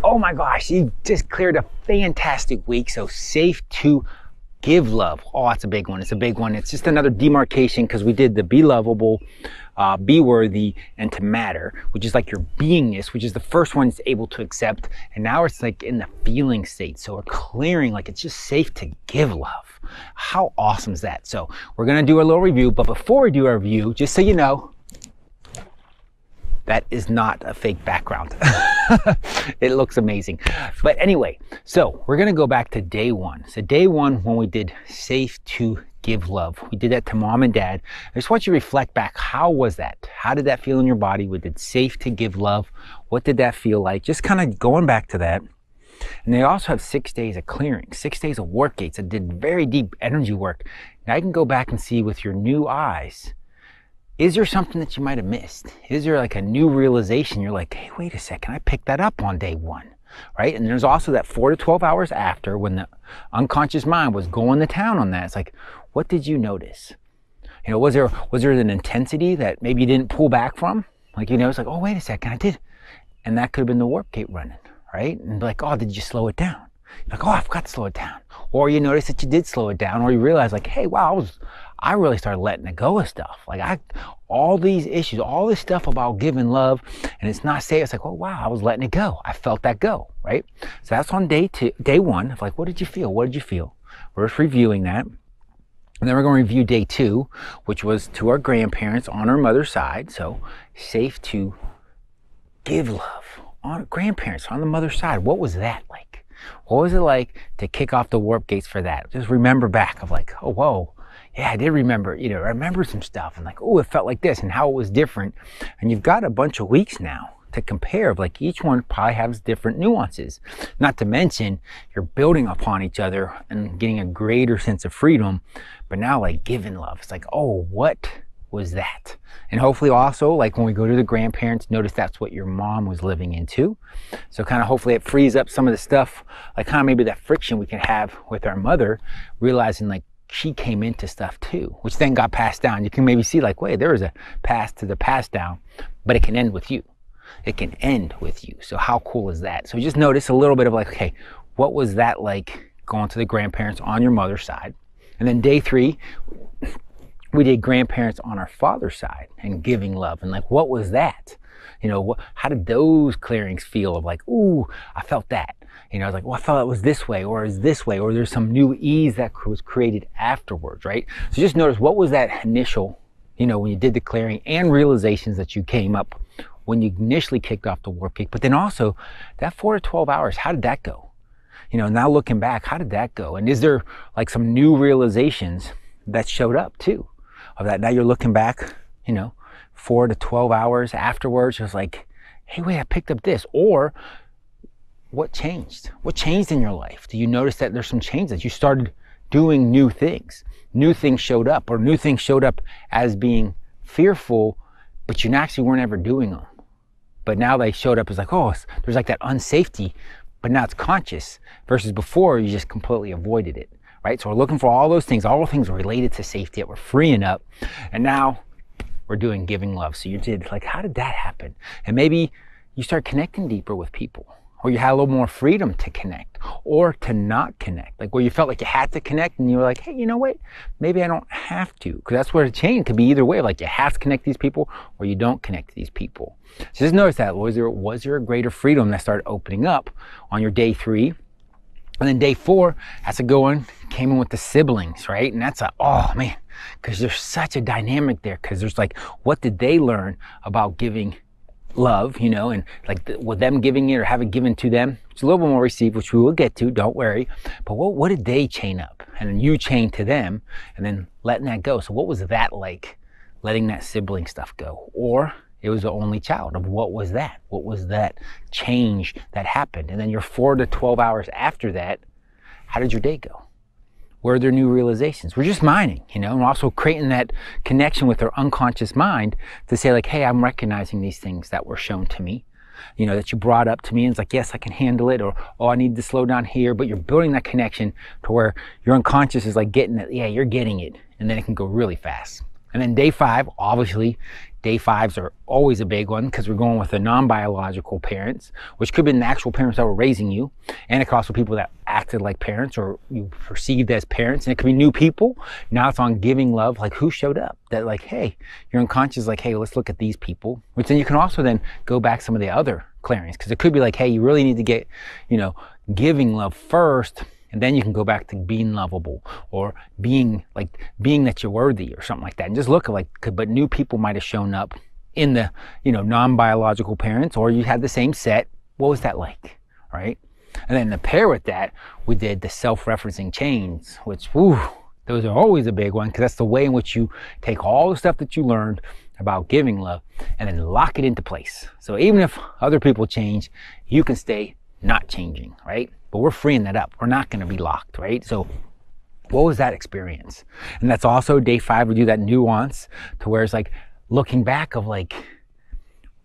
oh my gosh, you just cleared a fantastic week. So safe to give love. Oh, that's a big one. It's a big one. It's just another demarcation because we did the be lovable, be worthy, and to matter, which is like your beingness, which is the first one it's able to accept. And now it's like in the feeling state. So we're clearing, like it's just safe to give love. How awesome is that? So we're going to do a little review, but before we do our review, just so you know, that is not a fake background. It looks amazing. But anyway, so we're gonna go back to day one. So day one, when we did safe to give love, we did that to mom and dad. I just want you to reflect back. How was that? How did that feel in your body? We did safe to give love. What did that feel like? Just kind of going back to that. And they also have 6 days of clearing, 6 days of work gates that did very deep energy work. Now you can go back and see with your new eyes, is there something that you might have missed? Is there like a new realization? You're like, hey, wait a second, I picked that up on day one, right? And there's also that 4 to 12 hours after when the unconscious mind was going to town on that. It's like, what did you notice? You know, was there an intensity that maybe you didn't pull back from? Like, you know, it's like, oh, wait a second, I did. And that could have been the warp gate running, right? And like, oh, did you slow it down? You're like, oh, I forgot to slow it down. Or you notice that you did slow it down, or you realize like, hey, wow, I really started letting it go of stuff. Like all these issues, all this stuff about giving love, and it's not safe. It's like, oh wow, I was letting it go. I felt that go, right? So that's on day one. Of like, what did you feel? What did you feel? We're just reviewing that. And then we're going to review day two, which was to our grandparents on our mother's side. So safe to give love on grandparents on the mother's side. What was that like? What was it like to kick off the warp gates for that? Just remember back of like, oh, whoa. Yeah, I did remember, you know, I remember some stuff and like, oh, it felt like this and how it was different. And you've got a bunch of weeks now to compare of like each one probably has different nuances. Not to mention you're building upon each other and getting a greater sense of freedom. But now like giving love, it's like, oh, what was that? And hopefully also like when we go to the grandparents, notice that's what your mom was living into. So kind of hopefully it frees up some of the stuff, like kind of maybe that friction we can have with our mother, realizing like, she came into stuff too, which then got passed down. You can maybe see like, wait, there is a path to the pass down, but it can end with you. It can end with you. So how cool is that? So just notice a little bit of like, okay, what was that like going to the grandparents on your mother's side? And then day three, we did grandparents on our father's side and giving love. And like, what was that? You know, how did those clearings feel of like, ooh, I felt that. You know, I was like, well, I thought it was this way, or is this way, or there's some new ease that was created afterwards, right? So just notice what was that initial, you know, when you did the clearing and realizations that you came up when you initially kicked off the warp gate, but then also that 4 to 12 hours, how did that go? You know, now looking back, how did that go? And is there like some new realizations that showed up too of that? Now you're looking back, you know, 4 to 12 hours afterwards, just like, hey, wait, I picked up this. Or what changed? What changed in your life? Do you notice that there's some changes? You started doing new things. New things showed up, or new things showed up as being fearful, but you actually weren't ever doing them. But now they showed up as like, oh, there's like that unsafety, but now it's conscious versus before you just completely avoided it, right? So we're looking for all those things, all the things related to safety that we're freeing up. And now we're doing giving love. So you did like, how did that happen? And maybe you start connecting deeper with people, or you had a little more freedom to connect or to not connect. Like where you felt like you had to connect and you were like, hey, you know what? Maybe I don't have to. Because that's where the chain could be either way. Like you have to connect these people or you don't connect to these people. So just notice that. Was there a greater freedom that started opening up on your day three? And then day four, that's a good one. Came in with the siblings, right? And that's oh man, because there's such a dynamic there. Because there's like, what did they learn about giving love, you know, and like with them giving it or have it given to them, it's a little bit more received, which we will get to, don't worry. But what did they chain up? And then you chain to them and then letting that go. So what was that like, letting that sibling stuff go? Or it was the only child of what was that? What was that change that happened? And then your 4 to 12 hours after that, how did your day go? Were there new realizations? We're just mining, you know, and also creating that connection with our unconscious mind to say like, hey, I'm recognizing these things that were shown to me, you know, that you brought up to me. And it's like, yes, I can handle it. Or, oh, I need to slow down here. But you're building that connection to where your unconscious is like getting it. Yeah, you're getting it. And then it can go really fast. And then day 5, obviously, day 5s are always a big one because we're going with the non-biological parents, which could be the actual parents that were raising you. And it could also be people that acted like parents or you perceived as parents. And it could be new people. Now it's on giving love, like who showed up. That like, hey, your unconscious is like, hey, let's look at these people. Which then you can also then go back some of the other clearings. Because it could be like, hey, you really need to get, giving love first. And then you can go back to being lovable or being that you're worthy or something like that. And just look at but new people might have shown up in the, non-biological parents, or you had the same set. What was that like, right? And then to pair with that, we did the self-referencing chains, which, those are always a big one because that's the way in which you take all the stuff that you learned about giving love and then lock it into place. So even if other people change, you can stay not changing, right? But we're freeing that up. We're not going to be locked, right? So what was that experience? And that's also day 5. We do that nuance to where it's like looking back of like,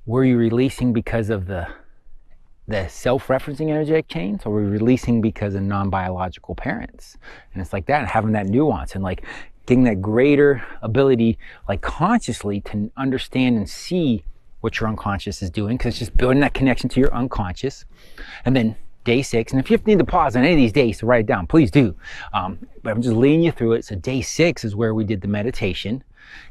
were you releasing because of the self-referencing energetic chains, or were you releasing because of non-biological parents? And it's like that, and having that nuance and like getting that greater ability, like consciously to understand and see what your unconscious is doing, because it's just building that connection to your unconscious. And then day 6, and if you need to pause on any of these days to write it down, please do. But I'm just leading you through it. So day 6 is where we did the meditation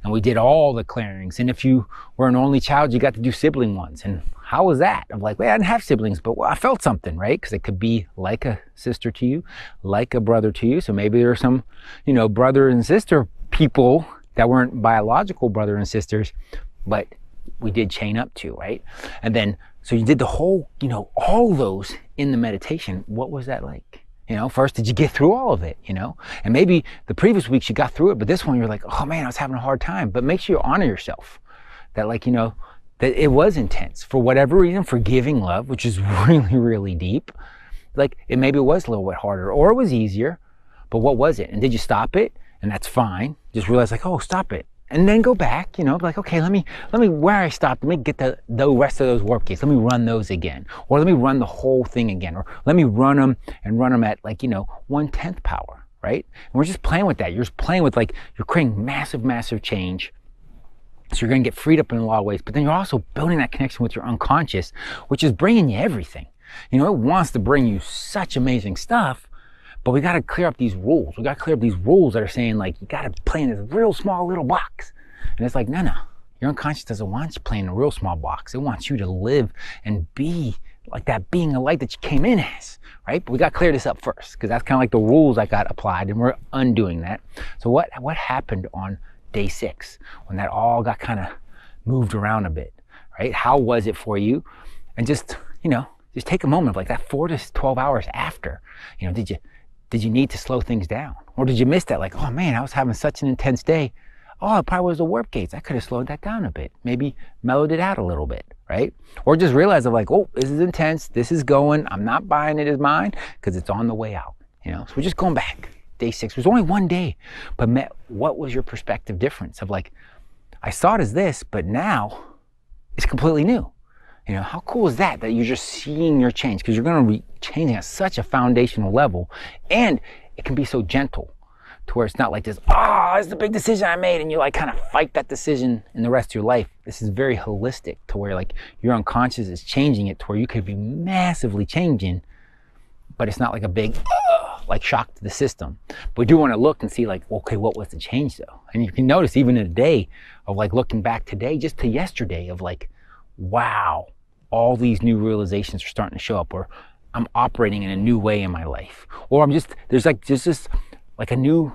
and we did all the clearings. And if you were an only child, you got to do sibling ones. And how was that? I'm like, well, I didn't have siblings, but I felt something, right? Because it could be like a sister to you, like a brother to you. So maybe there are some, brother and sister people that weren't biological brother and sisters, but we did chain up to, right? And then, so you did the whole, all those in the meditation. What was that like? First, did you get through all of it, And maybe the previous weeks you got through it, but this one you're like, oh man, I was having a hard time. But make sure you honor yourself that that it was intense for whatever reason, for giving love, which is really, really deep. Like maybe it was a little bit harder or it was easier, but what was it? And did you stop it? And that's fine. Just realize like, oh, stop it. And then go back, like, okay, let me where I stopped, let me get the rest of those warp gates. Let me run those again. Or let me run the whole thing again. Or let me run them at 1/10 power, right? And we're just playing with that. You're just playing with you're creating massive, massive change. So you're going to get freed up in a lot of ways. But then you're also building that connection with your unconscious, which is bringing you everything. It wants to bring you such amazing stuff. But we got to clear up these rules. We got to clear up these rules that are saying you got to play in this real small little box. And it's like, no. Your unconscious doesn't want you playing in a real small box. It wants you to live and be like that being a light that you came in as, right? But we got to clear this up first because that's kind of like the rules that got applied and we're undoing that. So what happened on day 6 when that all got kind of moved around a bit, right? How was it for you? And just take a moment of that 4 to 12 hours after, did you need to slow things down? Or did you miss that? Like, oh man, I was having such an intense day. Oh, it probably was the warp gates. I could have slowed that down a bit. Maybe mellowed it out a little bit, right? Or just realize oh, this is intense. This is going. I'm not buying it as mine because it's on the way out. So we're just going back. Day 6 was only one day, but what was your perspective difference of I saw it as this, but now it's completely new. How cool is that you're just seeing your change, because you're going to be changing at such a foundational level, and it can be so gentle to where it's not like this, it's the big decision I made, and you kind of fight that decision in the rest of your life. This is very holistic to where your unconscious is changing it to where you could be massively changing, but it's not like a big shock to the system. But we do want to look and see okay, what was the change though? And you can notice even in a day of looking back today, just to yesterday of wow, all these new realizations are starting to show up, or I'm operating in a new way in my life, or there's just a new,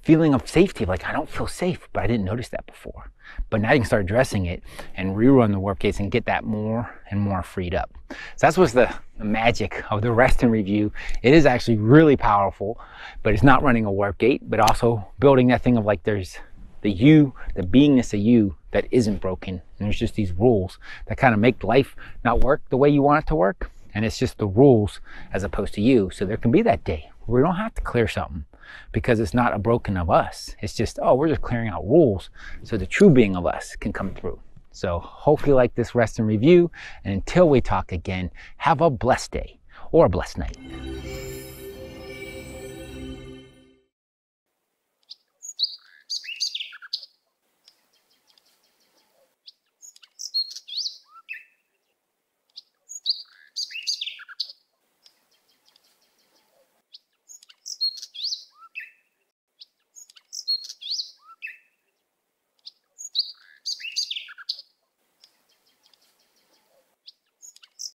feeling of safety. I don't feel safe, but I didn't notice that before. But now you can start addressing it and rerun the warp gates and get that more and more freed up. So that's what's the magic of the rest and review. It is actually really powerful, but it's not running a warp gate, but also building that thing of there's the you, the beingness of you that isn't broken. And there's just these rules that kind of make life not work the way you want it to work. And it's just the rules as opposed to you. So there can be that day where we don't have to clear something because it's not a broken of us. It's just, we're just clearing out rules so the true being of us can come through. So hopefully you like this rest and review. And until we talk again, have a blessed day or a blessed night.